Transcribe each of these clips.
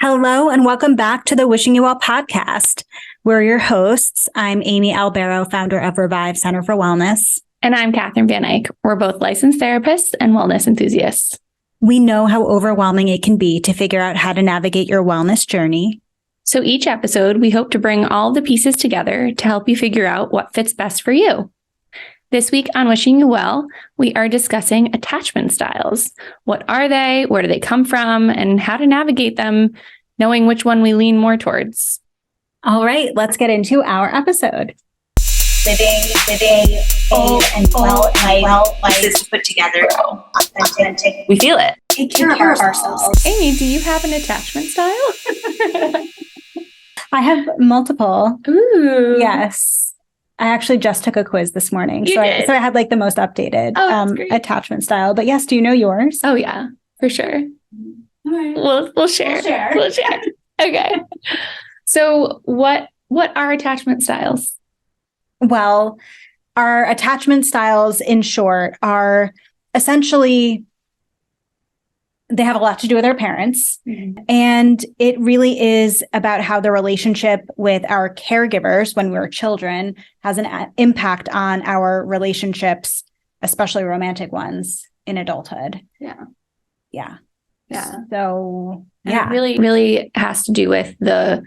Hello and welcome back to the Wishing You Well podcast. We're your hosts. I'm Amy Albero, founder of Revive Center for Wellness. And I'm Katherine Van Eyck. We're both licensed therapists and wellness enthusiasts. We know how overwhelming it can be to figure out how to navigate your wellness journey. So each episode, we hope to bring all the pieces together to help you figure out what fits best for you. This week on Wishing You Well, we are discussing attachment styles. What are they? Where do they come from? And how to navigate them, knowing which one we lean more towards. All right, let's get into our episode. Living full and well life is put together, authentic. We feel it. Take care of ourselves. Amy, do you have an attachment style? I have multiple. Ooh. Yes. I actually just took a quiz this morning. You So I did? had like the most updated attachment style. But yes, do you know yours? Oh, yeah, for sure. All right. We'll share. We'll share. Okay. So what are attachment styles? Well, our attachment styles, in short, are essentially, they have a lot to do with our parents. Mm-hmm. And it really is about how the relationship with our caregivers when we were children has an impact on our relationships, especially romantic ones, in adulthood. Yeah. So, And yeah. it really has to do with the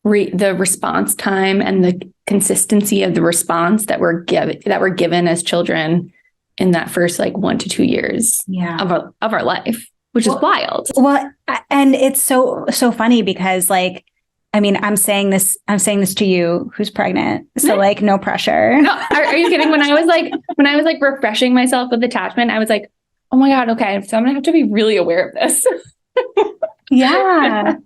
response time and the consistency of the response that we're given as children in that first 1 to 2 years of our life, which is wild. Well, and it's so funny because I'm saying this to you who's pregnant. So no pressure. No, are you kidding? When I was refreshing myself with attachment, I was like, oh my God, okay. So I'm gonna have to be really aware of this. Yeah.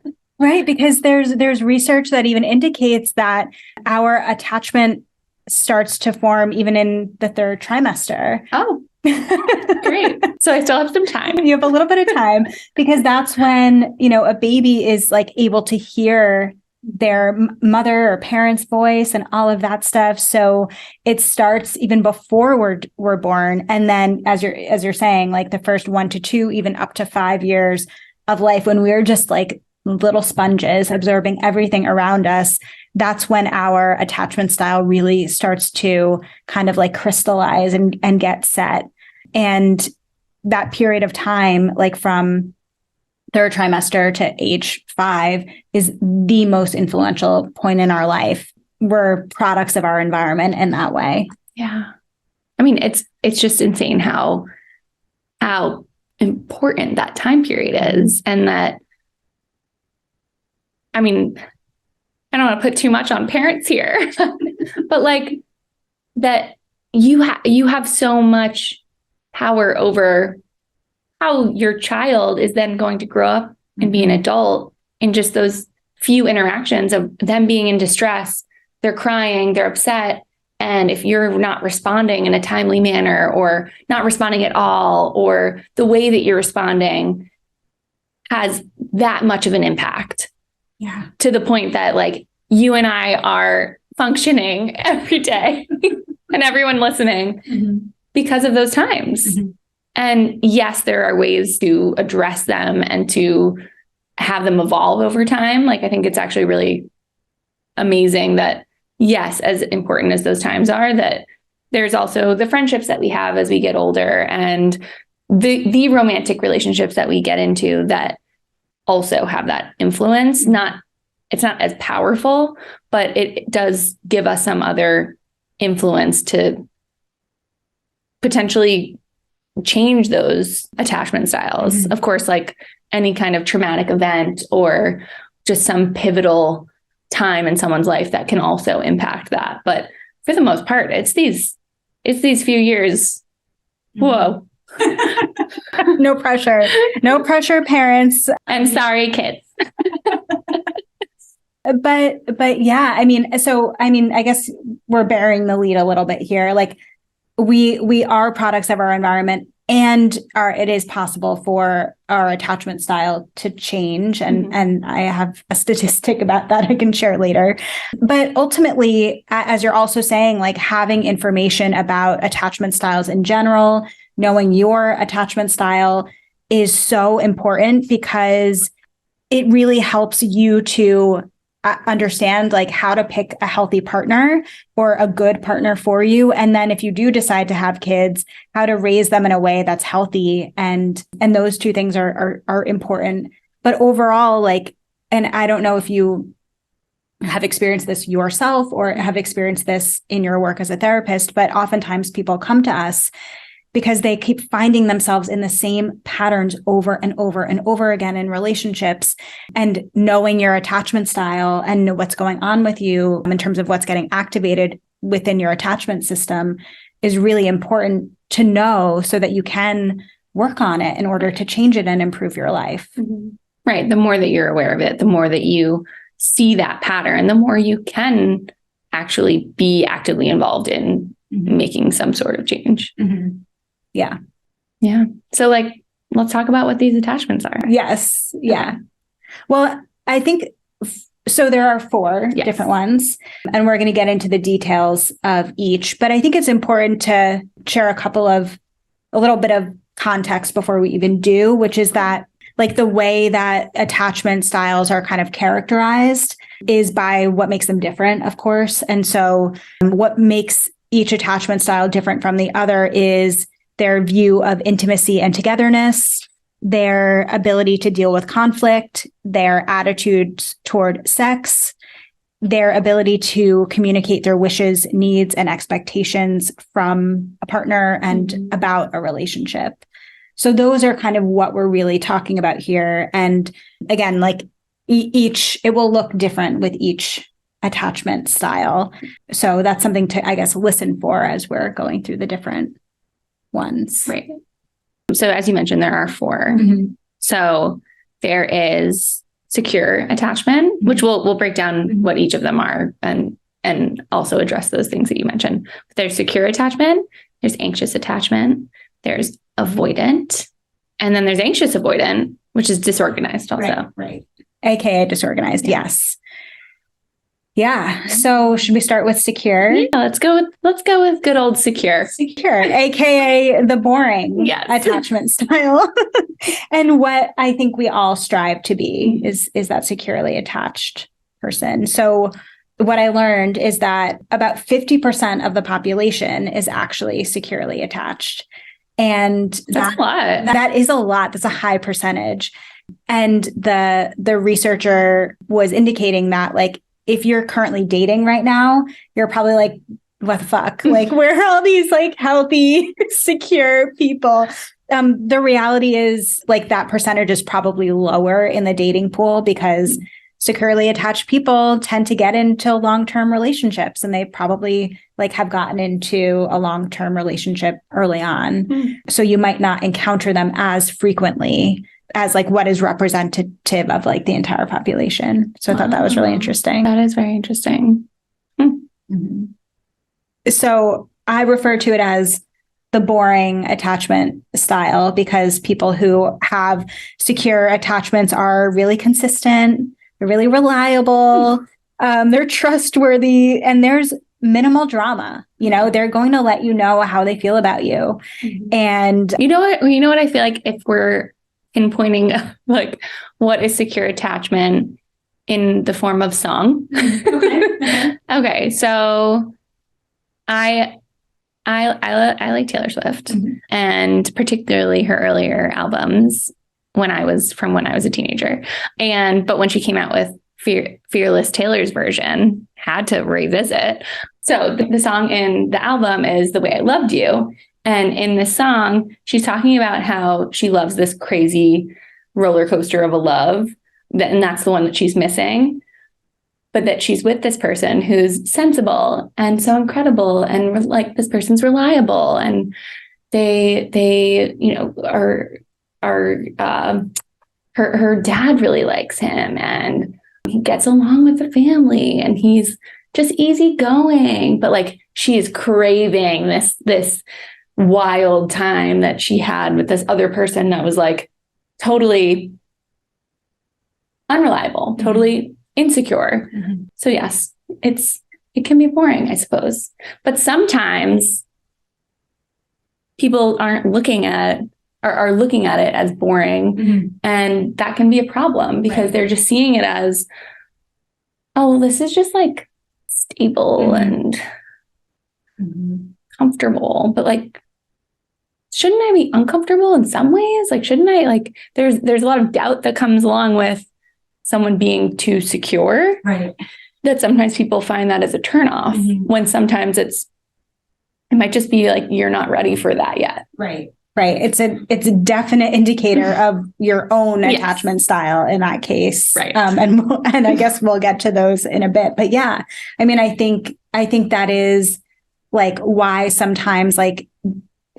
Right. Because there's research that even indicates that our attachment starts to form even in the third trimester. Oh, great. So I still have some time. You have a little bit of time because that's when, a baby is able to hear their mother or parent's voice and all of that stuff. So it starts even before we're born. And then as you're saying, the first 1 to 2, even up to 5 years of life, when we're just little sponges absorbing everything around us, that's when our attachment style really starts to kind of crystallize and get set. And that period of time, from third trimester to age 5, is the most influential point in our life. We're products of our environment in that way. Yeah. I mean, it's just insane how important that time period is. And that, I mean, I don't want to put too much on parents here, but that you have so much power over how your child is then going to grow up and be an adult in just those few interactions of them being in distress. They're crying, they're upset. And if you're not responding in a timely manner or not responding at all, or the way that you're responding has that much of an impact. Yeah. To the point that you and I are functioning every day and everyone listening because of those times. Mm-hmm. And yes, there are ways to address them and to have them evolve over time. I think it's actually really amazing that, yes, as important as those times are, that there's also the friendships that we have as we get older and the romantic relationships that we get into that also have that influence. It's not as powerful, but it does give us some other influence to potentially change those attachment styles. Mm-hmm. Of course, any kind of traumatic event or just some pivotal time in someone's life that can also impact that. But for the most part, it's these few years. Whoa. No pressure, parents. I'm sorry, kids. But yeah, I guess we're bearing the lead a little bit here. We are products of our environment, and it is possible for our attachment style to change. And I have a statistic about that I can share later. But ultimately, as you're also saying, having information about attachment styles in general, knowing your attachment style is so important because it really helps you to understand like how to pick a healthy partner or a good partner for you. And then if you do decide to have kids, how to raise them in a way that's healthy. And those two things are important. But overall, like, and I don't know if you have experienced this yourself or have experienced this in your work as a therapist, but oftentimes people come to us because they keep finding themselves in the same patterns over and over and over again in relationships. And knowing your attachment style and what's going on with you in terms of what's getting activated within your attachment system is really important to know so that you can work on it in order to change it and improve your life. Mm-hmm. Right. The more that you're aware of it, the more that you see that pattern, the more you can actually be actively involved in making some sort of change. Mm-hmm. Yeah. Yeah. So like, let's talk about what these attachments are. Yes. Yeah. Okay. Well, I think so. There are 4 different ones, and we're going to get into the details of each, but I think it's important to share a little bit of context before we even do, which is that like the way that attachment styles are kind of characterized is by what makes them different, of course. And so what makes each attachment style different from the other is their view of intimacy and togetherness, their ability to deal with conflict, their attitudes toward sex, their ability to communicate their wishes, needs, and expectations from a partner and about a relationship. So those are kind of what we're really talking about here. And again, like each, it will look different with each attachment style. So that's something to, I guess, listen for as we're going through the different ones. Right. So as you mentioned, there are 4. Mm-hmm. So there is secure attachment, which we'll break down what each of them are and also address those things that you mentioned. But there's secure attachment, there's anxious attachment, there's avoidant, and then there's anxious avoidant, which is disorganized also. Right. AKA disorganized. Yes. Yeah. So should we start with secure? Yeah, let's go with good old secure. Secure, AKA the boring attachment style. And what I think we all strive to be is that securely attached person. So what I learned is that about 50% of the population is actually securely attached. And that's a lot. That is a lot. That's a high percentage. And the researcher was indicating that like, if you're currently dating right now, you're probably like, what the fuck? Like, where are all these like healthy, secure people? The reality is like that percentage is probably lower in the dating pool because securely attached people tend to get into long-term relationships, and they probably like have gotten into a long-term relationship early on. So you might not encounter them as frequently as like what is representative of like the entire population. So I thought that was really interesting. That is very interesting. Mm-hmm. So I refer to it as the boring attachment style because people who have secure attachments are really consistent, they're really reliable, they're trustworthy, and there's minimal drama. You know, they're going to let you know how they feel about you. And you know what I feel like if we're pinpointing like what is secure attachment in the form of song. Okay. So I like Taylor Swift and particularly her earlier albums when I was a teenager. But when she came out with Fearless Taylor's version, had to revisit. So the song in the album is The Way I Loved You. And in this song, she's talking about how she loves this crazy roller coaster of a love, and that's the one that she's missing. But that she's with this person who's sensible and so incredible, and like this person's reliable, and they her dad really likes him, and he gets along with the family, and he's just easygoing. But like she's craving this wild time that she had with this other person that was like totally unreliable, totally insecure. So yes, it can be boring, I suppose. But sometimes people aren't looking at are looking at it as boring. And that can be a problem because they're just seeing it as, oh, this is just like stable and comfortable. But like, shouldn't I be uncomfortable in some ways? Like, shouldn't I, like, there's a lot of doubt that comes along with someone being too secure. Right. That sometimes people find that as a turnoff when sometimes it might just be like, you're not ready for that yet. Right. Right. It's a definite indicator of your own attachment style in that case. Right. And I guess we'll get to those in a bit, but yeah, I mean, I think that is like why sometimes, like,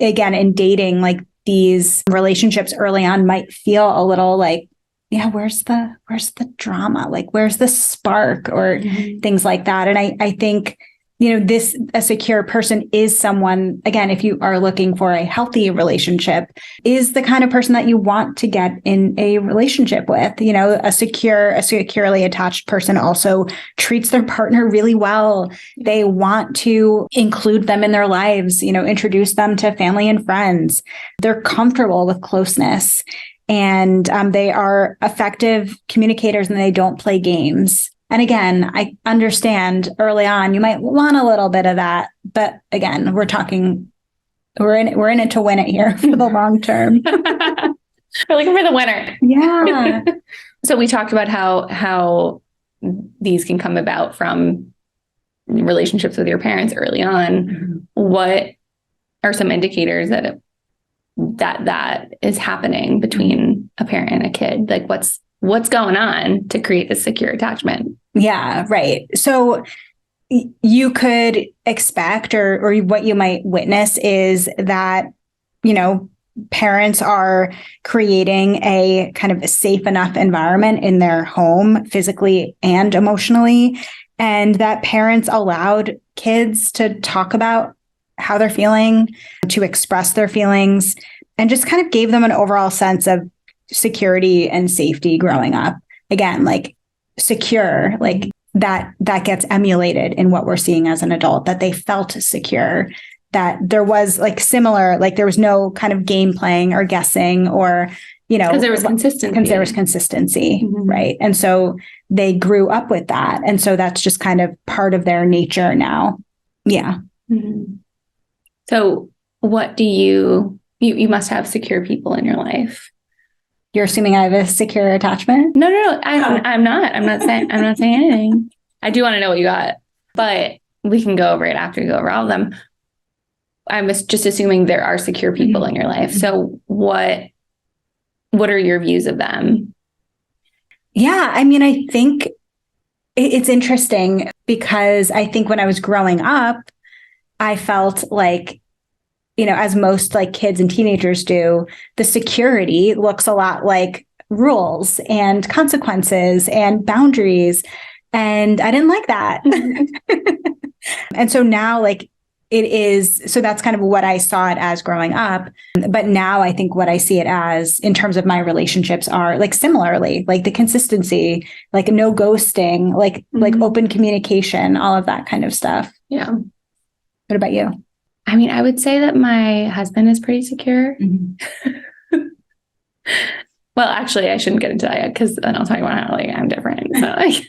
again, in dating, like these relationships early on might feel a little like, yeah, where's the drama? Like, where's the spark or things like that? And I think, you know, a secure person is someone, again, if you are looking for a healthy relationship, is the kind of person that you want to get in a relationship with. You know, a securely attached person also treats their partner really well. They want to include them in their lives, you know, introduce them to family and friends. They're comfortable with closeness, and they are effective communicators, and they don't play games. And again, I understand early on, you might want a little bit of that, but again, we're in it to win it here for the long term. We're looking for the winner. Yeah. So we talked about how these can come about from relationships with your parents early on. What are some indicators that is happening between a parent and a kid? Like what's going on to create this secure attachment? Yeah, right. So you could expect or what you might witness is that, you know, parents are creating a kind of a safe enough environment in their home, physically and emotionally, and that parents allowed kids to talk about how they're feeling, to express their feelings, and just kind of gave them an overall sense of security and safety growing up. Again, like secure, like that gets emulated in what we're seeing as an adult, that they felt secure, that there was like similar, like there was no kind of game playing or guessing or, you know, because there was consistency. Right. And so they grew up with that. And so that's just kind of part of their nature now. Yeah. So what do you must have secure people in your life. You're assuming I have a secure attachment? No. I'm not saying anything. I do want to know what you got, but we can go over it after we go over all of them. I'm just assuming there are secure people in your life. So what are your views of them? Yeah, I mean, I think it's interesting because I think when I was growing up, I felt like, you know, as most like kids and teenagers do, the security looks a lot like rules and consequences and boundaries. And I didn't like that. And so now, like, it is, so that's kind of what I saw it as growing up. But now I think what I see it as in terms of my relationships are like similarly, like the consistency, like no ghosting, like open communication, all of that kind of stuff. Yeah. What about you? I mean, I would say that my husband is pretty secure. Well, actually, I shouldn't get into that yet because then I'll talk about how like I'm different. So like,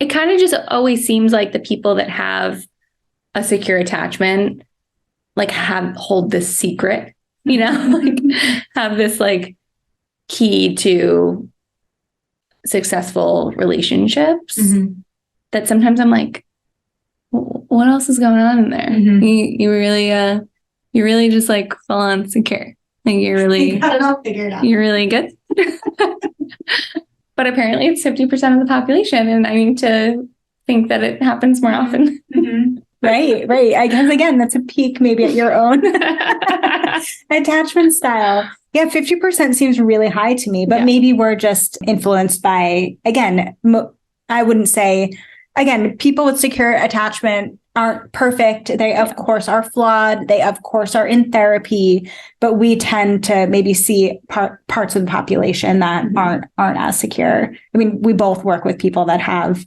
it kind of just always seems like the people that have a secure attachment, like hold this secret, you know, like have this like key to successful relationships that sometimes I'm like, what else is going on in there? You really just like full on secure. Like you're really, got it all figured out. You're really good. But apparently it's 50% of the population. And I need to think that it happens more often. Right. I guess, again, that's a peek maybe at your own attachment style. Yeah, 50% seems really high to me, but maybe we're just influenced by, again, I wouldn't say, again, people with secure attachment aren't perfect. They, of course, are flawed. They, of course, are in therapy, but we tend to maybe see parts of the population that aren't as secure. I mean, we both work with people that have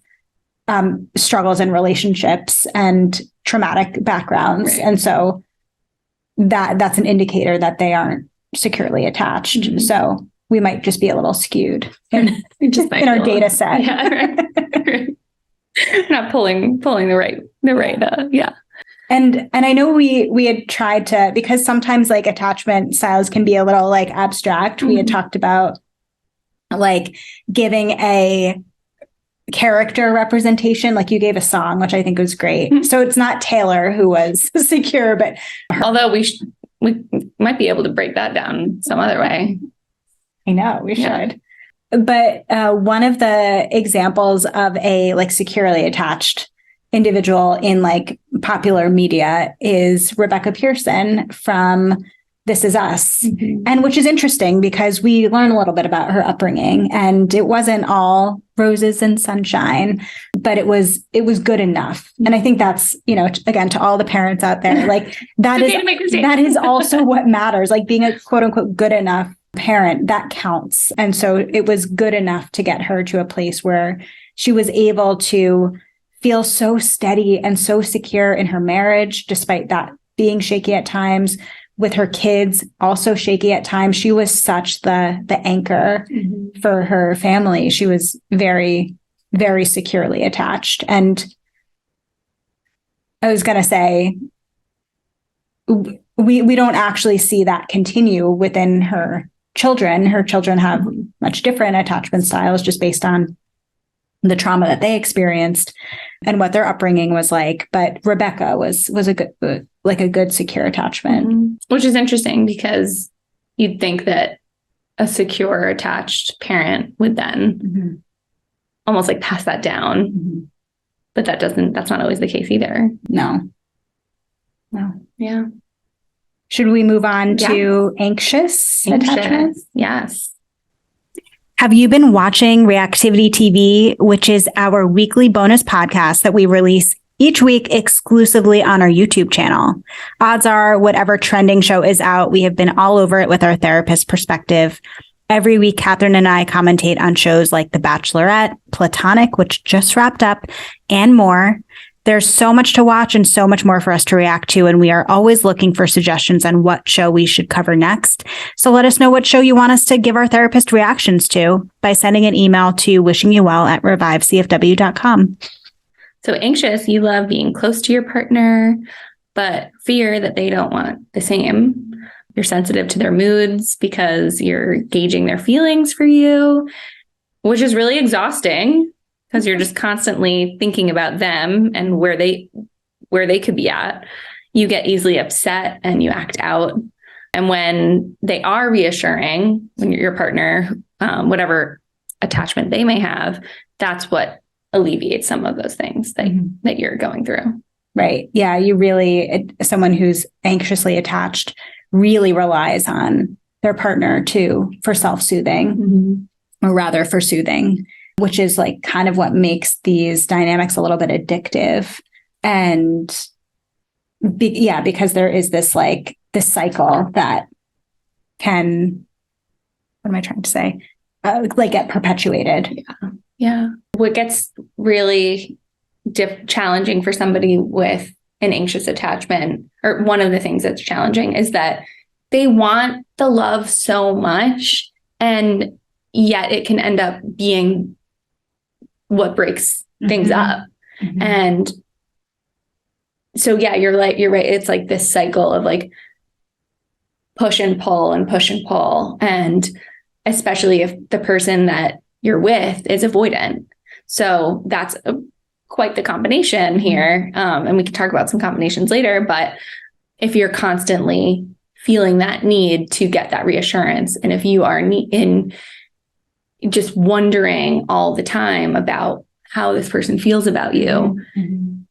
struggles in relationships and traumatic backgrounds. Right. And so that's an indicator that they aren't securely attached. Mm-hmm. So we might just be a little skewed in our data set. Yeah, right. Not pulling the right. Yeah. And I know we had tried to, because sometimes like attachment styles can be a little like abstract. We had talked about like giving a character representation, like you gave a song, which I think was great. So it's not Taylor who was secure, but although we might be able to break that down some other way. I know we should. But one of the examples of a like securely attached individual in like popular media is Rebecca Pearson from This Is Us. And which is interesting because we learn a little bit about her upbringing, and it wasn't all roses and sunshine, but it was good enough. And I think that's, again, to all the parents out there, like that is also what matters, like being a quote unquote good enough parent, that counts. And so it was good enough to get her to a place where she was able to feel so steady and so secure in her marriage, despite that being shaky at times, with her kids also shaky at times. She was such the anchor for her family. She was very, very securely attached. And I was going to say, we don't actually see that continue within her children. Her children have much different attachment styles just based on the trauma that they experienced and what their upbringing was like. But Rebecca was a good secure attachment. Which is interesting because you'd think that a secure attached parent would then almost like pass that down. But that's not always the case either. No. Yeah. Should we move on to anxious attachment? Yes. Have you been watching Reactivity TV, which is our weekly bonus podcast that we release each week exclusively on our YouTube channel? Odds are whatever trending show is out, we have been all over it with our therapist perspective. Every week, Catherine and I commentate on shows like The Bachelorette, Platonic, which just wrapped up, and more. There's so much to watch and so much more for us to react to, and we are always looking for suggestions on what show we should cover next. So let us know what show you want us to give our therapist reactions to by sending an email to wishingyouvell@revivecfw.com. So anxious, you love being close to your partner, but fear that they don't want the same. You're sensitive to their moods because you're gauging their feelings for you, which is really exhausting because you're just constantly thinking about them and where they could be at. You get easily upset and you act out. And when they are reassuring, when your partner, whatever attachment they may have, that's what alleviates some of those things that you're going through. Right. Yeah. Someone who's anxiously attached really relies on their partner for self-soothing, or rather for soothing, which is like kind of what makes these dynamics a little bit addictive. And because there is this cycle that can, what am I trying to say? Get perpetuated. Yeah. What gets really challenging for somebody with an anxious attachment, or one of the things that's challenging, is that they want the love so much, and yet it can end up being what breaks things up. And so, yeah, you're right. It's like this cycle of like push and pull and push and pull. And especially if the person that you're with is avoidant. So that's quite the combination here. And we can talk about some combinations later, but if you're constantly feeling that need to get that reassurance, and if you are in just wondering all the time about how this person feels about you,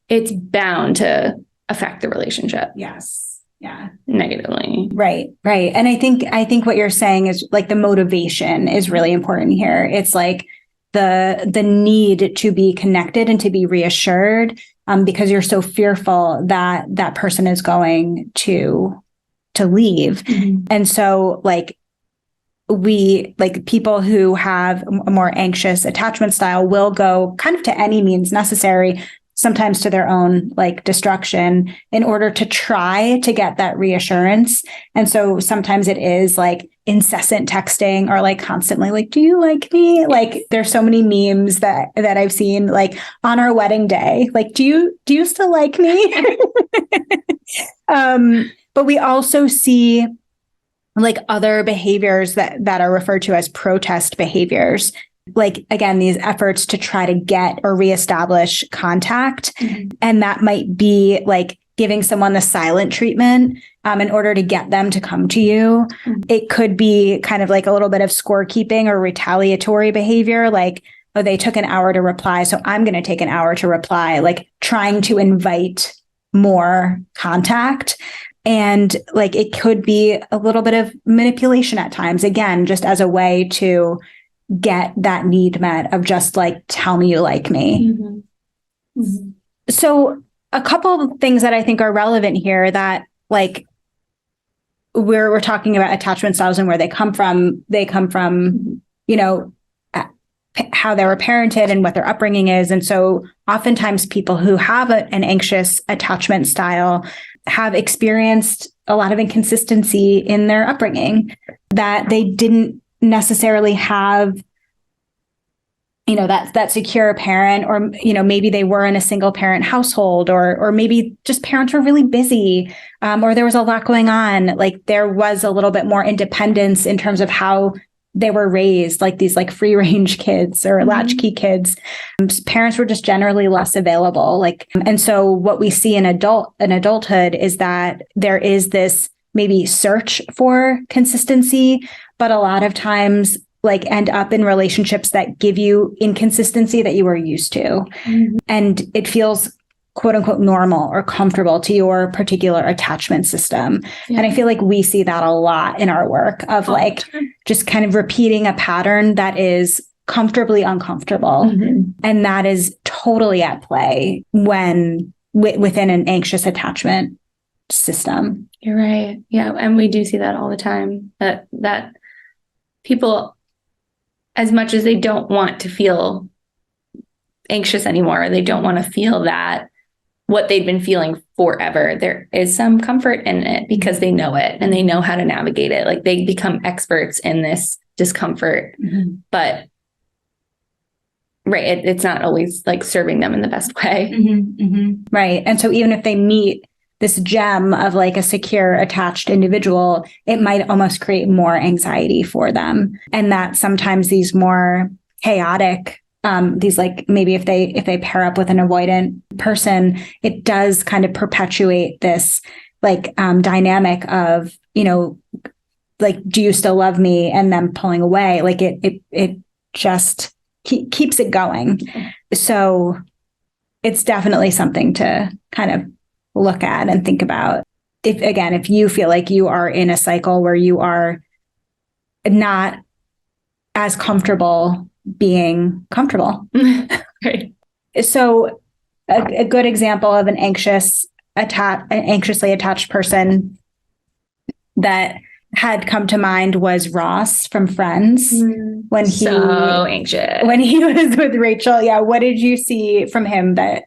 it's bound to affect the relationship. Yes. Yeah. Negatively. Right. And I think what you're saying is like the motivation is really important here. It's like the need to be connected and to be reassured, because you're so fearful that that person is going to leave. And so people who have a more anxious attachment style will go kind of to any means necessary sometimes to their own like destruction in order to try to get that reassurance. And so sometimes it is like incessant texting or like constantly like, do you like me? Like there's so many memes that I've seen like on our wedding day, like, do you still like me? But we also see like other behaviors that are referred to as protest behaviors. Like, again, these efforts to try to get or reestablish contact. And that might be like giving someone the silent treatment in order to get them to come to you. It could be kind of like a little bit of scorekeeping or retaliatory behavior, like, oh, they took an hour to reply, so I'm going to take an hour to reply, like trying to invite more contact. And like it could be a little bit of manipulation at times, again, just as a way to get that need met of just like, tell me you like me. So a couple of things that I think are relevant here that like we're talking about attachment styles and where they come from, you know, how they were parented and what their upbringing is. And so oftentimes people who have an anxious attachment style have experienced a lot of inconsistency in their upbringing, that they didn't necessarily have, you know, that secure parent, or, you know, maybe they were in a single parent household, or maybe just parents were really busy, or there was a lot going on. Like there was a little bit more independence in terms of how they were raised, like these like free range kids or latchkey kids. Parents were just generally less available. Like, and so what we see in adulthood is that there is this maybe search for consistency, but a lot of times like end up in relationships that give you inconsistency that you were used to. And it feels quote unquote normal or comfortable to your particular attachment system. And I feel like we see that a lot in our work of like just kind of repeating a pattern that is comfortably uncomfortable. And that is totally at play when within an anxious attachment system. You're right. Yeah. And we do see that all the time, that people, as much as they don't want to feel anxious anymore, they don't want to feel that what they've been feeling forever, there is some comfort in it because they know it and they know how to navigate it. Like they become experts in this discomfort, but right, it's not always like serving them in the best way. Right. And so even if they meet this gem of like a secure, attached individual, it might almost create more anxiety for them. And that sometimes these more chaotic, these like maybe if they pair up with an avoidant person, it does kind of perpetuate this like dynamic of, you know, like, do you still love me? And them pulling away. Like it just keeps it going. So it's definitely something to kind of look at and think about. If you feel like you are in a cycle where you are not as comfortable being comfortable. Right. So a good example of an anxiously attached person that had come to mind was Ross from Friends when he so anxious when he was with Rachel. Yeah. What did you see from him that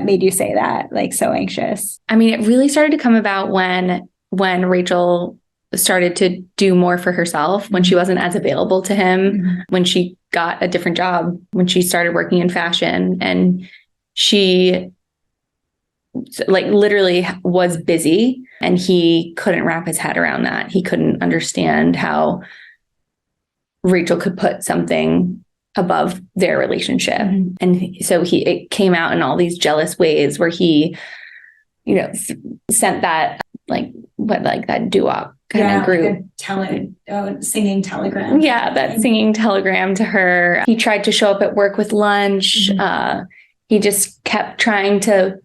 made you say that, like, so anxious? I mean, it really started to come about when Rachel started to do more for herself, when she wasn't as available to him, when she got a different job, when she started working in fashion, and she like literally was busy, and he couldn't wrap his head around that. He couldn't understand how Rachel could put something above their relationship. And so it came out in all these jealous ways where he, you know, sent that that doo-wop kind of group. Singing telegram. Yeah, that singing telegram to her. He tried to show up at work with lunch. He just kept trying to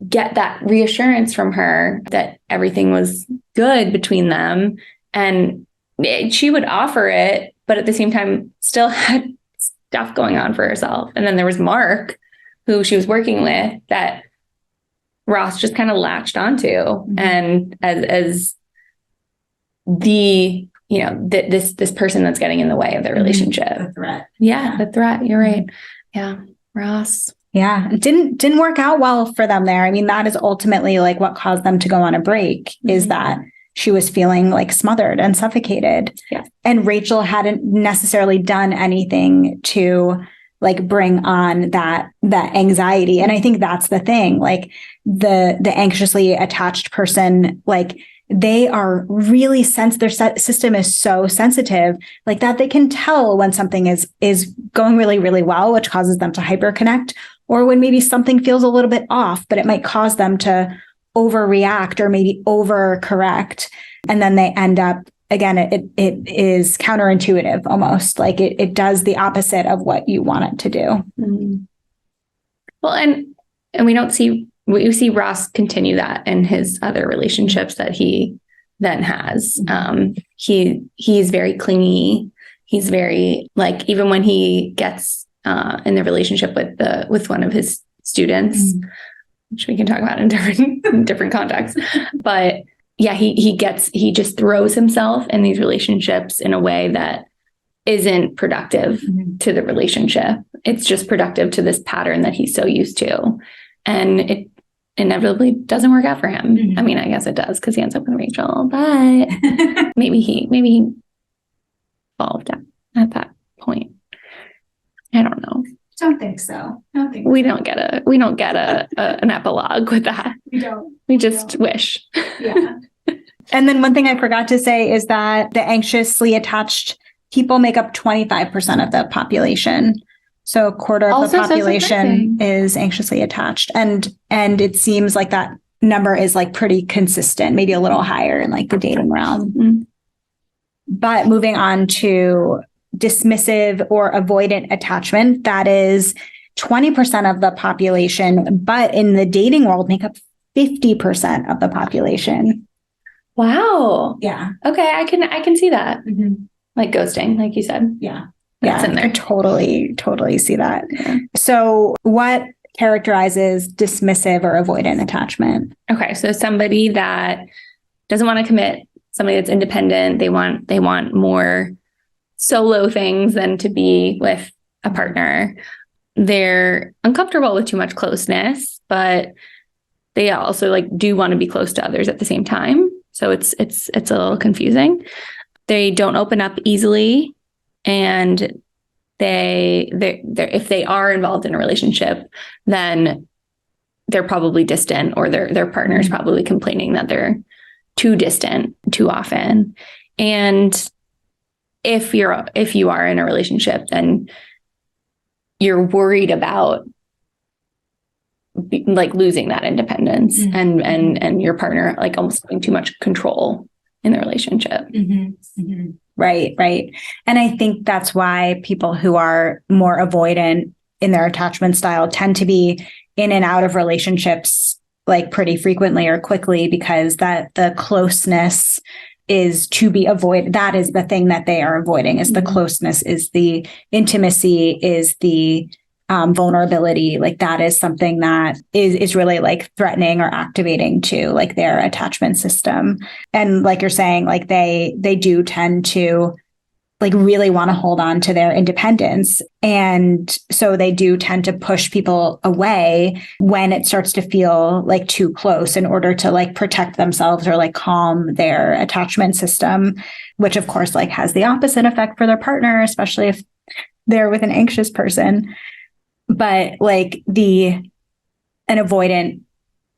get that reassurance from her that everything was good between them. And she would offer it, but at the same time still had stuff going on for herself. And then there was Mark, who she was working with, that Ross just kind of latched onto. And as the, you know, this person that's getting in the way of their relationship. The threat. Yeah, the threat. You're right. Yeah. Ross. Yeah. It didn't work out well for them there. I mean, that is ultimately like what caused them to go on a break, is that she was feeling like smothered and suffocated. Yeah. And Rachel hadn't necessarily done anything to like bring on that anxiety. And I think that's the thing, like the anxiously attached person, like they are really their system is so sensitive, like that they can tell when something is going really, really well, which causes them to hyperconnect, or when maybe something feels a little bit off, but it might cause them to overreact or maybe overcorrect. And then they end up, again, it is counterintuitive almost, like it does the opposite of what you want it to do. Mm-hmm. Well, and we see Ross continue that in his other relationships that he then has. He's very clingy. He's very, like, even when he gets in the relationship with one of his students, which we can talk about in different contexts, but yeah, he just throws himself in these relationships in a way that isn't productive to the relationship. It's just productive to this pattern that he's so used to. And it inevitably doesn't work out for him. I mean, I guess it does because he ends up with Rachel, but maybe he evolved at that point. I don't know. Don't think so. We don't get an epilogue with that. We don't. We just wish. Yeah. And then one thing I forgot to say is that the anxiously attached people make up 25% of the population. So a quarter of the population is anxiously attached. And it seems like that number is like pretty consistent, maybe a little higher in like the dating realm. But moving on to dismissive or avoidant attachment, that is 20% of the population, but in the dating world make up 50% of the population. Wow. Yeah. Okay, I can see that. Like ghosting, like you said. Yeah. That's in there. I totally see that. Yeah. So what characterizes dismissive or avoidant attachment? Okay, so somebody that doesn't want to commit, somebody that's independent, they want more solo things than to be with a partner. They're uncomfortable with too much closeness, but they also like do want to be close to others at the same time. So it's a little confusing. They don't open up easily, and they're if they are involved in a relationship, then they're probably distant, or their partner is probably complaining that they're too distant too often. And if you are in a relationship, then you're worried about like losing that independence and your partner like almost having too much control in the relationship. Right. And I think that's why people who are more avoidant in their attachment style tend to be in and out of relationships like pretty frequently or quickly, because that the closeness is to be avoided. That is the thing that they are avoiding, is the closeness, is the intimacy, is the vulnerability. Like that is something that is really like threatening or activating to like their attachment system. And like you're saying, like they do tend to like really want to hold on to their independence. And so they do tend to push people away when it starts to feel like too close, in order to like protect themselves or like calm their attachment system, which of course like has the opposite effect for their partner, especially if they're with an anxious person. But like an avoidant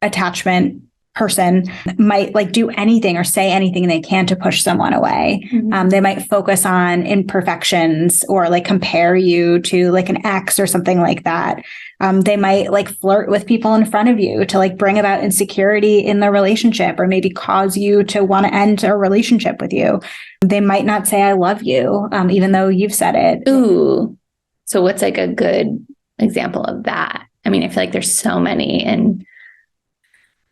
attachment person might like do anything or say anything they can to push someone away. They might focus on imperfections or like compare you to like an ex or something like that. They might like flirt with people in front of you to like bring about insecurity in the relationship, or maybe cause you to want to end a relationship with you. They might not say, "I love you," even though you've said it. Ooh. So what's like a good example of that? I mean, I feel like there's so many and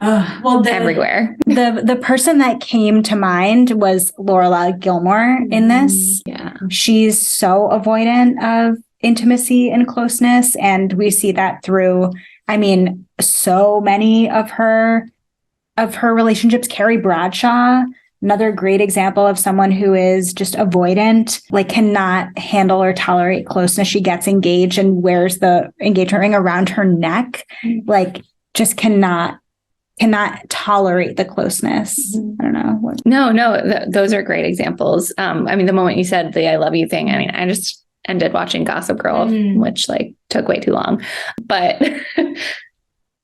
everywhere. The person that came to mind was Laura Gilmore in this. Yeah. She's so avoidant of intimacy and closeness. And we see that through, I mean, so many of her relationships. Carrie Bradshaw Another great example of someone who is just avoidant, like cannot handle or tolerate closeness. She gets engaged and wears the engagement ring around her neck, like just cannot tolerate the closeness. I don't know. No, those are great examples. I mean, the moment you said the I love you thing, I mean, I just ended watching Gossip Girl, which like took way too long, but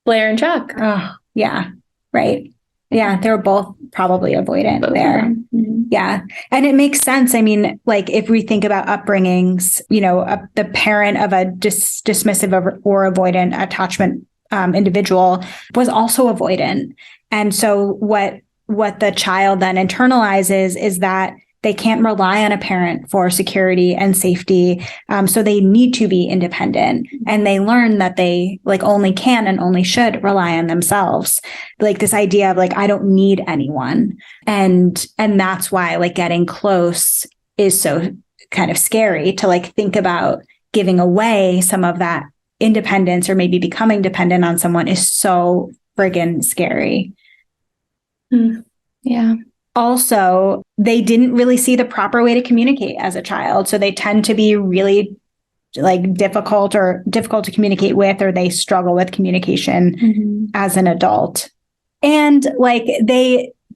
Blair and Chuck. Oh, yeah. Right. Yeah. They're both probably avoidant Both there. Mm-hmm. Yeah. And it makes sense. I mean, like if we think about upbringings, you know, the parent of a dismissive or avoidant attachment individual was also avoidant. And so what the child then internalizes is that they can't rely on a parent for security and safety. So they need to be independent, and they learn that they like only can and only should rely on themselves. Like this idea of like, I don't need anyone. And that's why like getting close is so kind of scary to like think about giving away some of that independence or maybe becoming dependent on someone is so friggin' scary. Yeah. Also, they didn't really see the proper way to communicate as a child. So they tend to be really like difficult to communicate with, or they struggle with communication as an adult. And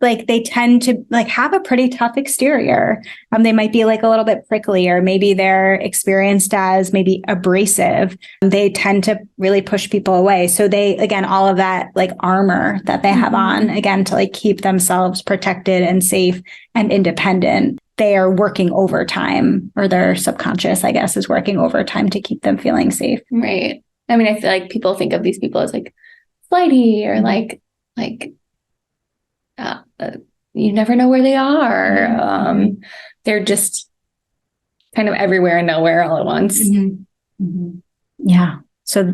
they tend to like have a pretty tough exterior. They might be like a little bit prickly, or maybe they're experienced as maybe abrasive. They tend to really push people away. So they, again, all of that like armor that they have on, again, to like keep themselves protected and safe and independent, they are working overtime, or their subconscious, I guess, is working overtime to keep them feeling safe. Right. I mean, I feel like people think of these people as like flighty or like you never know where they are. They're just kind of everywhere and nowhere all at once. Yeah. So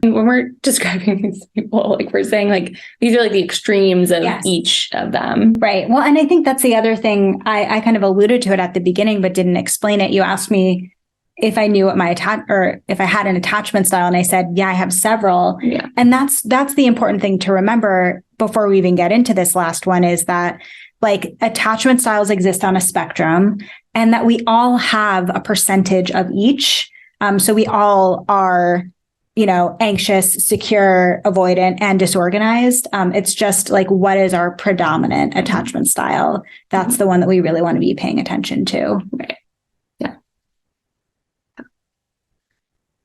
when we're describing these people, like we're saying like these are like the extremes of each of them. Right. Well, and I think that's the other thing. I kind of alluded to it at the beginning, but didn't explain it. You asked me if I knew what my if I had an attachment style, and I said, yeah, I have several. Yeah. And that's the important thing to remember before we even get into this last one, is that like attachment styles exist on a spectrum, and that we all have a percentage of each. So we all are, you know, anxious, secure, avoidant, and disorganized. It's just like, what is our predominant attachment style? That's the one that we really want to be paying attention to. Right. Yeah.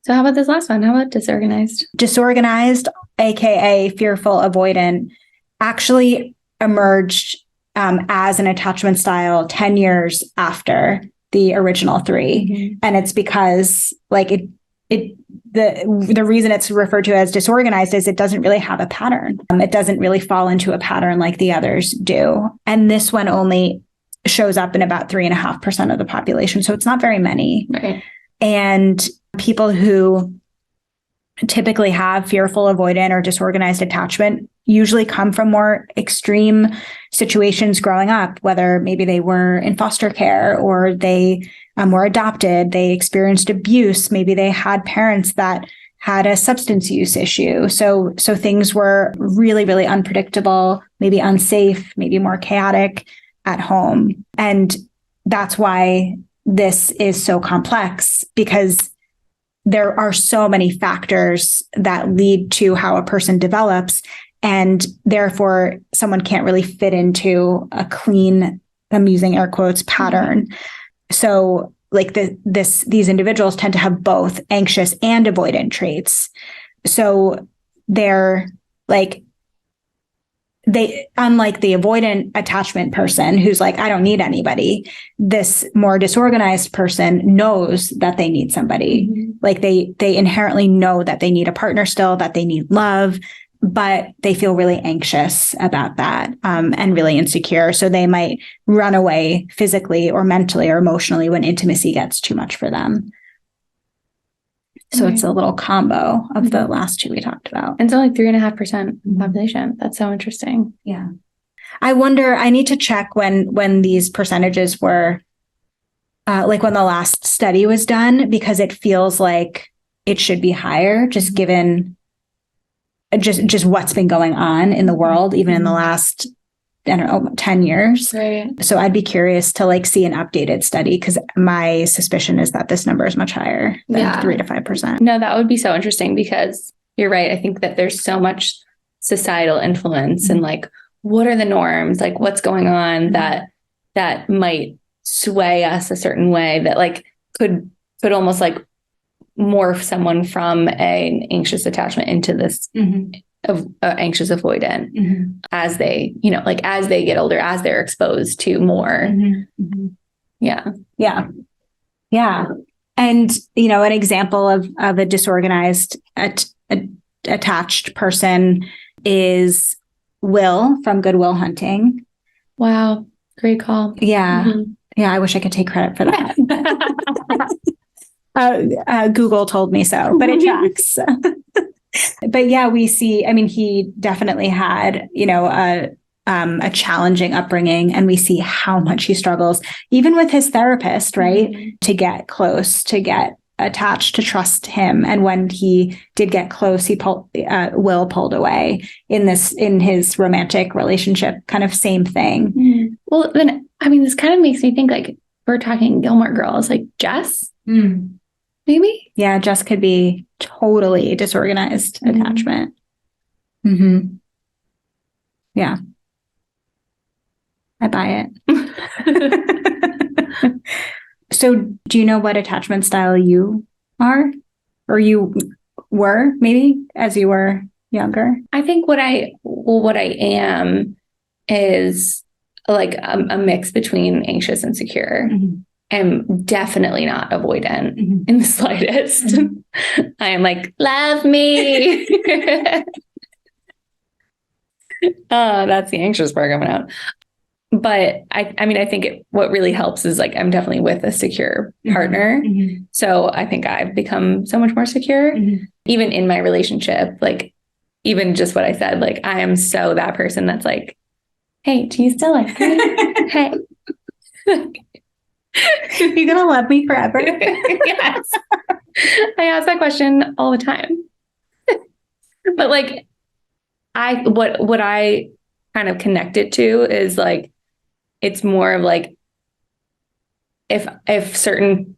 So how about this last one? How about disorganized? Disorganized, aka fearful avoidant, actually emerged as an attachment style 10 years after the original three. And it's because like the reason it's referred to as disorganized is it doesn't really have a pattern. It doesn't really fall into a pattern like the others do. And this one only shows up in about 3.5% of the population. So it's not very many. Right. And people who typically have fearful avoidant or disorganized attachment usually come from more extreme situations growing up, whether maybe they were in foster care or they were adopted, they experienced abuse, maybe they had parents that had a substance use issue. So things were really, really unpredictable, maybe unsafe, maybe more chaotic at home. And that's why this is so complex, because there are so many factors that lead to how a person develops, and therefore someone can't really fit into a clean, I'm using air quotes, pattern. So like these individuals tend to have both anxious and avoidant traits. So they're like, unlike the avoidant attachment person who's like, I don't need anybody, this more disorganized person knows that they need somebody. Like they inherently know that they need a partner still, that they need love, but they feel really anxious about that, and really insecure. So they might run away physically or mentally or emotionally when intimacy gets too much for them. So it's a little combo of the last two we talked about. And it's only 3.5% of the population. That's so interesting. Yeah. I wonder, I need to check when these percentages were, like when the last study was done, because it feels like it should be higher, just given just what's been going on in the world, even in the last I don't know, 10 years. Right. So I'd be curious to like see an updated study, because my suspicion is that this number is much higher than 3 to 5%. No, that would be so interesting, because you're right. I think that there's so much societal influence and like, what are the norms? Like, what's going on that might sway us a certain way, that like could almost like morph someone from an anxious attachment into this of anxious avoidant as they, like as they get older, as they're exposed to more. Yeah. And, an example of a disorganized attached person is Will from Good Will Hunting. Wow. Great call. Yeah. Yeah. I wish I could take credit for that. Google told me so, but it tracks. But yeah, we see, he definitely had, a challenging upbringing, and we see how much he struggles, even with his therapist, right? To get close, to get attached, to trust him. And when he did get close, Will pulled away in his romantic relationship, kind of same thing. Well, then, this kind of makes me think, like, we're talking Gilmore Girls, like Jess, maybe? Yeah, Jess could be totally disorganized attachment. Yeah. I buy it. So do you know what attachment style you are, or you were maybe as you were younger? I think what I am is like a mix between anxious and secure. I'm definitely not avoidant in the slightest. I am like, love me. That's the anxious part coming out. But I think what really helps is like, I'm definitely with a secure partner. So I think I've become so much more secure, even in my relationship. Like, even just what I said, like, I am so that person that's like, hey, do you still like me? Hey. You're going to love me forever? Yes. I ask that question all the time. But like, what I kind of connect it to is like, it's more of like, if certain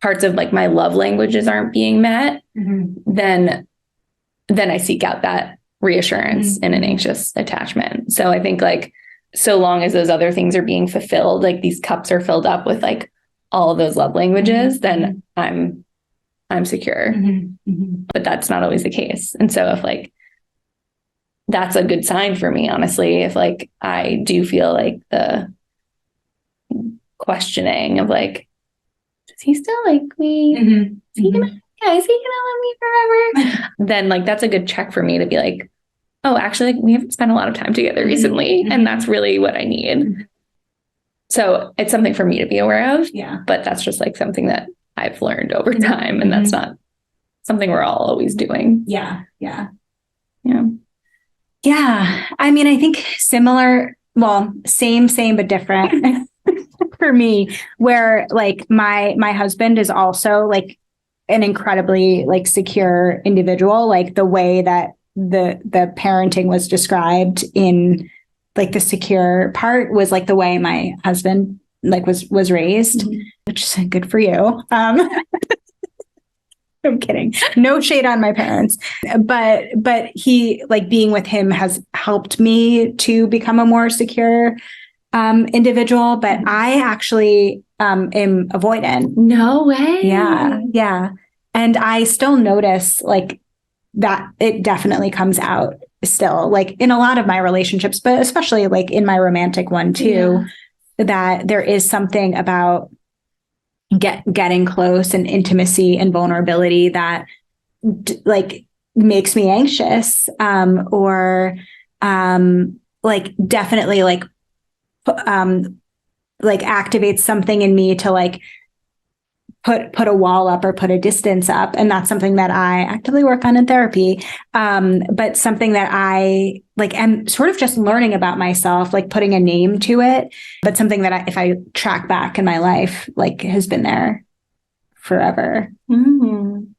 parts of like my love languages aren't being met, then I seek out that reassurance in an anxious attachment. So I think like, so long as those other things are being fulfilled, like these cups are filled up with like all of those love languages, then I'm secure. But that's not always the case. And so if like, that's a good sign for me, honestly, if like I do feel like the questioning of like, does he still like me? Is he gonna love me forever? Then like, that's a good check for me to be like, oh, actually, like, we haven't spent a lot of time together recently. And that's really what I need. So it's something for me to be aware of. Yeah. But that's just like something that I've learned over time. And that's not something we're all always doing. Yeah. I think similar, well, same, but different for me, where like my husband is also like an incredibly like secure individual, like the way that the parenting was described in like the secure part was like the way my husband like was raised, which is good for you. I'm kidding. No shade on my parents, but he like being with him has helped me to become a more secure individual. But I actually am avoidant. No way. Yeah. And I still notice like that it definitely comes out still, like in a lot of my relationships, but especially like in my romantic one too, that there is something about getting close and intimacy and vulnerability that like makes me anxious, or like definitely like activates something in me to like put a wall up or put a distance up. And that's something that I actively work on in therapy. But something that I like am sort of just learning about myself, like putting a name to it, but something that if I track back in my life, like has been there forever. And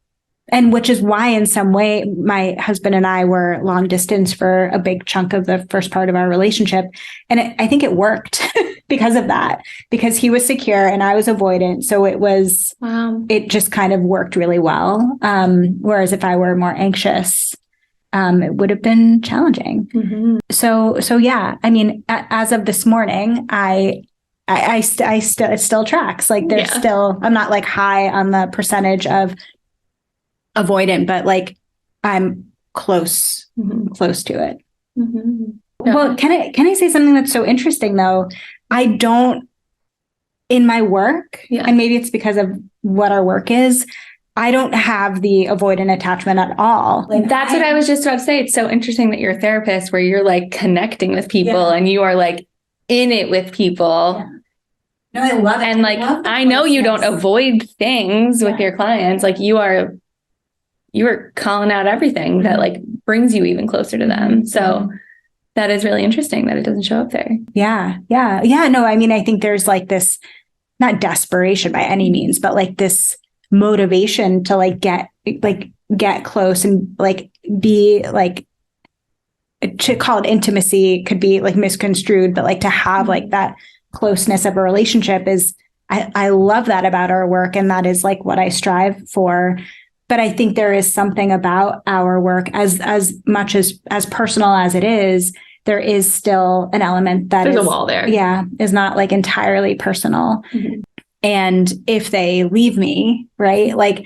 And which is why in some way, my husband and I were long distance for a big chunk of the first part of our relationship. And I think it worked because of that, because he was secure and I was avoidant. So it just kind of worked really well. Whereas if I were more anxious, it would have been challenging. Mm-hmm. So yeah, I mean, as of this morning, it still tracks. Like there's still, I'm not like high on the percentage of avoidant, but like I'm close to it. Mm-hmm. Well, can I say something that's so interesting though? I don't, in my work, and maybe it's because of what our work is, I don't have the avoidant attachment at all. Like that's what I was just about to say. It's so interesting that you're a therapist where you're like connecting with people and you are like in it with people. Yeah. No, I love it. And like, I know you don't avoid things with your clients. Like you are calling out everything that like brings you even closer to them. So that is really interesting that it doesn't show up there. Yeah. No, I mean, I think there's like this, not desperation by any means, but like this motivation to like get close and like be like, to call it intimacy could be like misconstrued, but like to have like that closeness of a relationship is, I love that about our work. And that is like what I strive for. But I think there is something about our work as much as personal as it is, there is still an element that there's a wall there. Yeah. Is not like entirely personal. Mm-hmm. And if they leave me, right, like,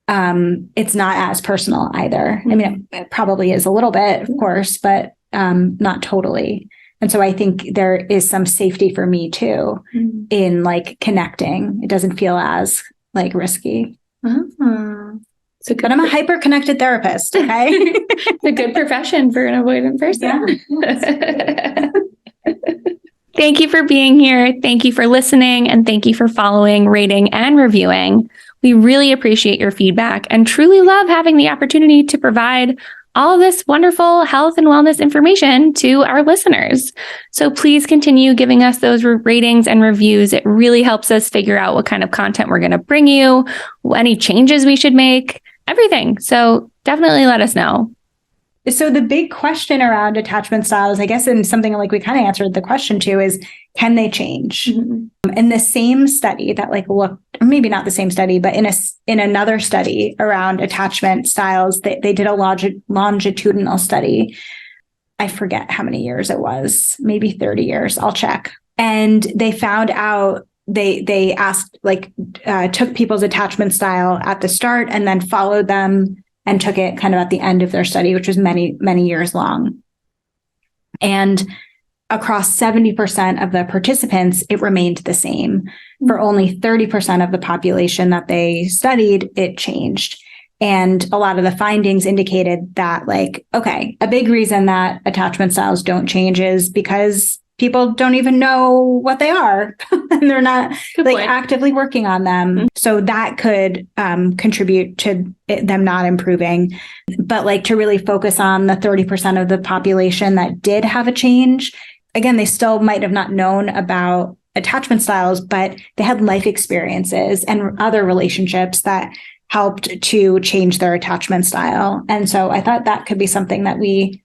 it's not as personal either. I mean, it probably is a little bit, of course, but not totally. And so I think there is some safety for me too in like connecting. It doesn't feel as like risky. But I'm a hyper connected therapist. Okay. It's a good profession for an avoidant person. Yeah. Thank you for being here. Thank you for listening. And thank you for following, rating, and reviewing. We really appreciate your feedback and truly love having the opportunity to provide all of this wonderful health and wellness information to our listeners. So please continue giving us those ratings and reviews. It really helps us figure out what kind of content we're going to bring you, any changes we should make, everything. So definitely let us know. So the big question around attachment styles, I guess, and something like we kind of answered the question too, is can they change? Mm-hmm. In the same study that like looked, or maybe not the same study, but in another study around attachment styles, they did a longitudinal study. I forget how many years it was, maybe 30 years. I'll check. And they found out they asked took people's attachment style at the start and then followed them and took it kind of at the end of their study, which was many, many years long. And across 70% of the participants, it remained the same. For only 30% of the population that they studied, it changed. And a lot of the findings indicated that, like, okay, a big reason that attachment styles don't change is because people don't even know what they are and they're not actively working on them. Mm-hmm. So that could contribute to them not improving. But like to really focus on the 30% of the population that did have a change, again, they still might have not known about attachment styles, but they had life experiences and other relationships that helped to change their attachment style. And so I thought that could be something that we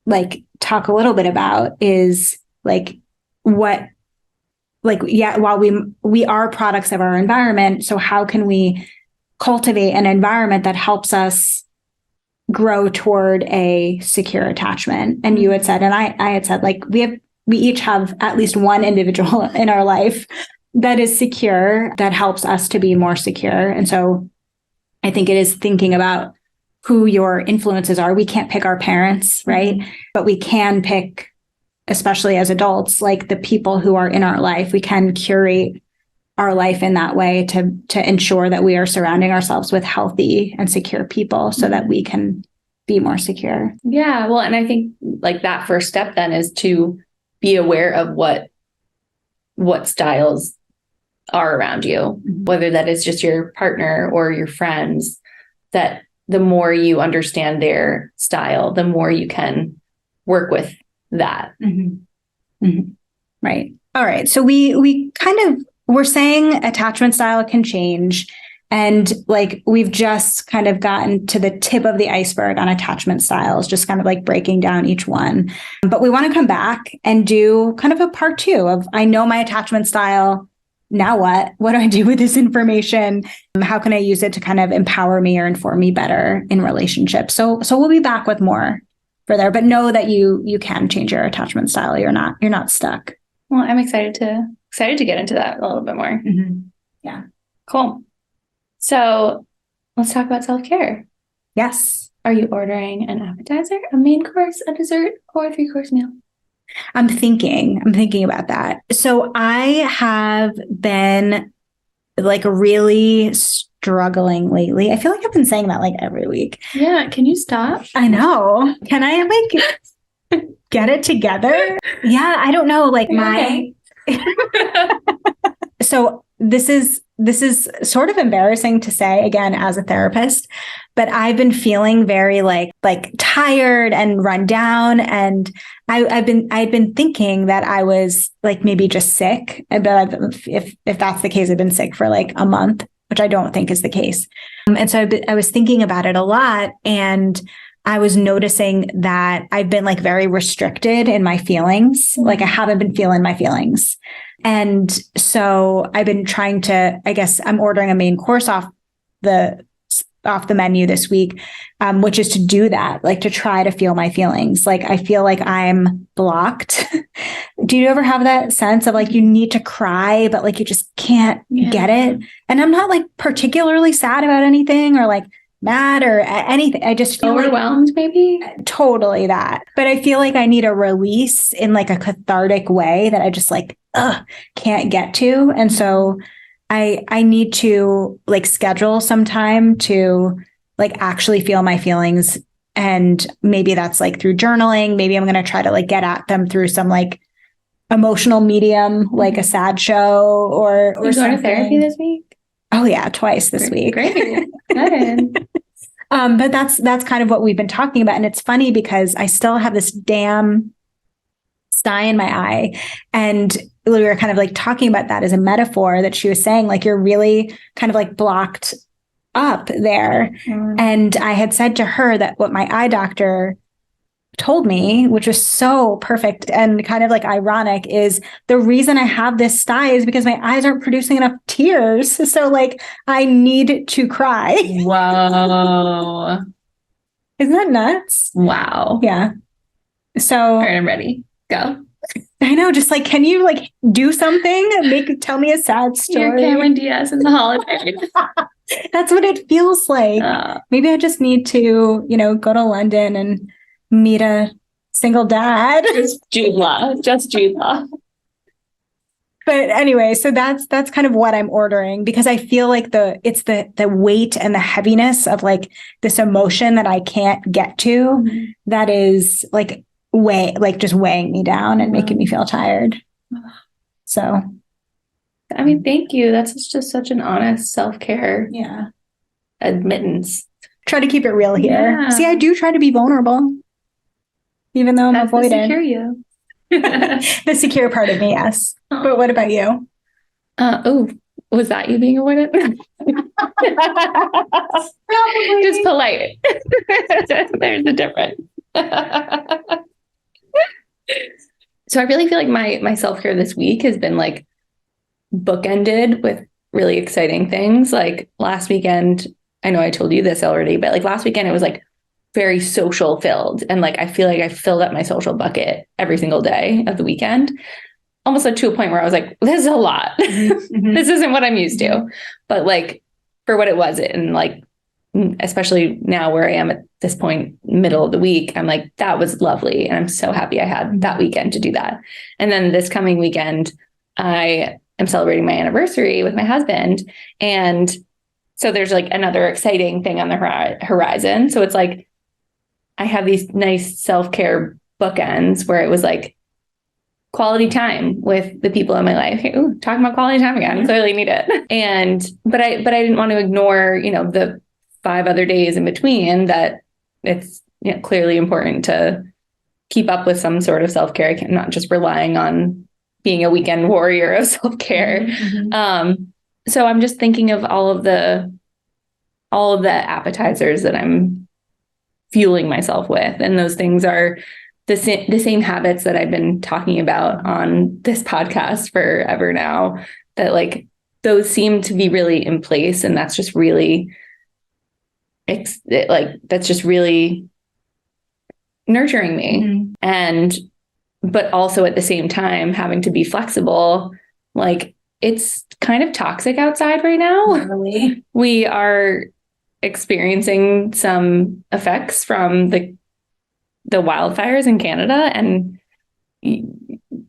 like talk a little bit about is while we are products of our environment, so how can we cultivate an environment that helps us grow toward a secure attachment? And you had said, and I had said, like, we each have at least one individual in our life that is secure, that helps us to be more secure. And so I think it is thinking about who your influences are. We can't pick our parents, right? Mm-hmm. But we can pick, especially as adults, like the people who are in our life. We can curate our life in that way to ensure that we are surrounding ourselves with healthy and secure people so that we can be more secure. Yeah. Well, and I think like that first step then is to be aware of what styles are around you, whether that is just your partner or your friends, that the more you understand their style, the more you can work with that. Mm-hmm. Mm-hmm. Right. All right. So we're saying attachment style can change. And like, we've just kind of gotten to the tip of the iceberg on attachment styles, just kind of like breaking down each one. But we want to come back and do kind of a part 2 of, I know my attachment style. Now what? What do I do with this information? How can I use it to kind of empower me or inform me better in relationships? So we'll be back with more for there, but know that you can change your attachment style. You're not stuck. Well, I'm excited to get into that a little bit more. Mm-hmm. Yeah. Cool. So let's talk about self-care. Yes. Are you ordering an appetizer, a main course, a dessert, or a 3-course meal? I'm thinking about that. So I have been like really struggling lately. I feel like I've been saying that like every week. Yeah. Can you stop? I know. Can I like get it together? Yeah. I don't know. Like so this is sort of embarrassing to say again as a therapist, but I've been feeling very like tired and run down, and I'd been thinking that I was like maybe just sick. But if that's the case, I've been sick for like a month, which I don't think is the case. And so I was thinking about it a lot, and I was noticing that I've been like very restricted in my feelings. Like I haven't been feeling my feelings. And so I've been trying to, I guess I'm ordering a main course off the menu this week, which is to do that, like to try to feel my feelings. Like I feel like I'm blocked. Do you ever have that sense of like you need to cry, but like you just can't get it? And I'm not like particularly sad about anything or like mad or anything. I just feel overwhelmed, maybe. Totally that. But I feel like I need a release in like a cathartic way that I just like can't get to. And so I need to like schedule some time to like actually feel my feelings. And maybe that's like through journaling. Maybe I'm going to try to like get at them through some like emotional medium, like a sad show or You're going to therapy this week? Oh yeah, twice this week. Great. Good. But that's kind of what we've been talking about. And it's funny because I still have this damn sty in my eye. And we were kind of like talking about that as a metaphor that she was saying, like, you're really kind of like blocked up there. And I had said to her that what my eye doctor told me, which was so perfect and kind of like ironic, is the reason I have this sty is because my eyes aren't producing enough tears. So like I need to cry. Wow. Isn't that nuts? Wow. Yeah. So all right, I'm ready. Go. I know, just like, can you like do something? Tell me a sad story. You're Cameron Diaz in the holidays. That's what it feels like. Maybe I just need to, go to London and meet a single dad. Just Jude Law. But anyway, so that's kind of what I'm ordering, because I feel like it's the weight and the heaviness of like this emotion that I can't get to, that is like just weighing me down and making me feel tired. So I mean, thank you. That's just such an honest self-care admittance. Try to keep it real here. Yeah. See, I do try to be vulnerable, even though I'm avoidant. The secure you. The secure part of me, yes. Oh. But what about you? Was that you being avoidant? Just polite. There's the difference. So I really feel like my self-care this week has been like bookended with really exciting things. Like last weekend, I know I told you this already, but like last weekend it was like very social filled. And like, I feel like I filled up my social bucket every single day of the weekend, almost like to a point where I was like, this is a lot. Mm-hmm. This isn't what I'm used to. But like for what it was, and like, especially now where I am at this point, middle of the week, I'm like, that was lovely. And I'm so happy I had that weekend to do that. And then this coming weekend, I am celebrating my anniversary with my husband. And so there's like another exciting thing on the horizon. So it's like, I have these nice self-care bookends where it was like quality time with the people in my life. Ooh, talking about quality time again, clearly need it. But I didn't want to ignore, the 5 other days in between that it's clearly important to keep up with some sort of self-care. I'm not just relying on being a weekend warrior of self-care. Mm-hmm. So I'm just thinking of all of the all of the appetizers that I'm fueling myself with. And those things are the same habits that I've been talking about on this podcast forever now, that like those seem to be really in place. And that's just really, that's just really nurturing me. Mm-hmm. But also at the same time, having to be flexible, like it's kind of toxic outside right now. Really? We are experiencing some effects from the wildfires in Canada, and you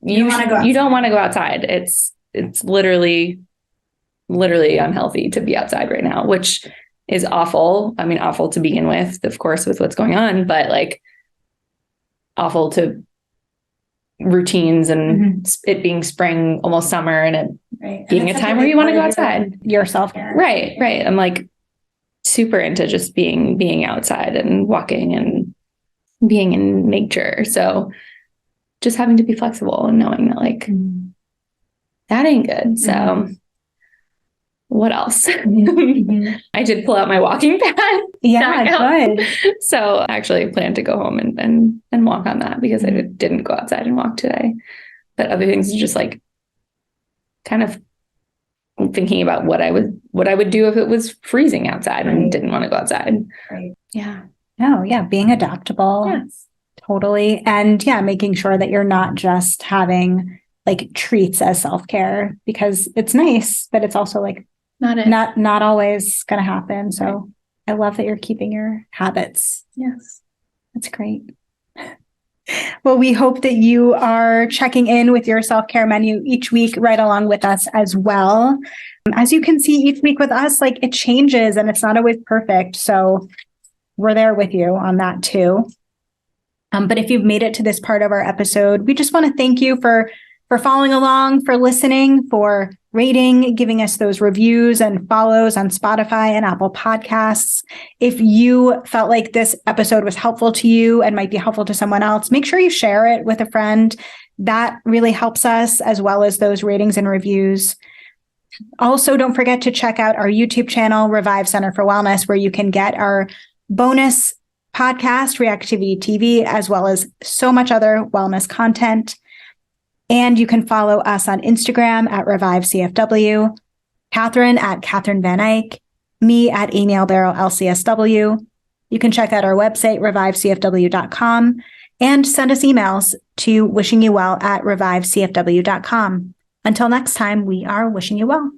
don't want to go outside. It's literally unhealthy to be outside right now, which is awful. I mean, awful to begin with, of course, with what's going on, but like awful to routines and it being spring, almost summer, and it being a time where you want to go outside. Your self-care. Right. I'm like super into just being outside and walking and being in nature. So just having to be flexible and knowing that like that ain't good. So what else? I did pull out my walking pad. Yeah, good. So I actually plan to go home and walk on that, because I didn't go outside and walk today. But other things is just like kind of thinking about what I would do if it was freezing outside and didn't want to go outside. Right. Yeah. Oh, yeah. Being adaptable. Yes. Totally. And yeah, making sure that you're not just having like treats as self-care, because it's nice, but it's also like not always going to happen. So I love that you're keeping your habits. Yes. That's great. Well, we hope that you are checking in with your self-care menu each week right along with us as well. As you can see each week with us, like it changes and it's not always perfect. So we're there with you on that too. But if you've made it to this part of our episode, we just want to thank you for following along, for listening, for rating, giving us those reviews and follows on Spotify and Apple Podcasts. If you felt like this episode was helpful to you and might be helpful to someone else, make sure you share it with a friend. That really helps us, as well as those ratings and reviews. Also, don't forget to check out our YouTube channel, Revive Center for Wellness, where you can get our bonus podcast, Reactivity TV, as well as so much other wellness content. And you can follow us on Instagram at ReviveCFW, Catherine at Catherine Van Eyck, me at Amy Albero LCSW. You can check out our website, revivecfw.com, and send us emails to wishingyouvell@revivecfw.com. Until next time, we are wishing you well.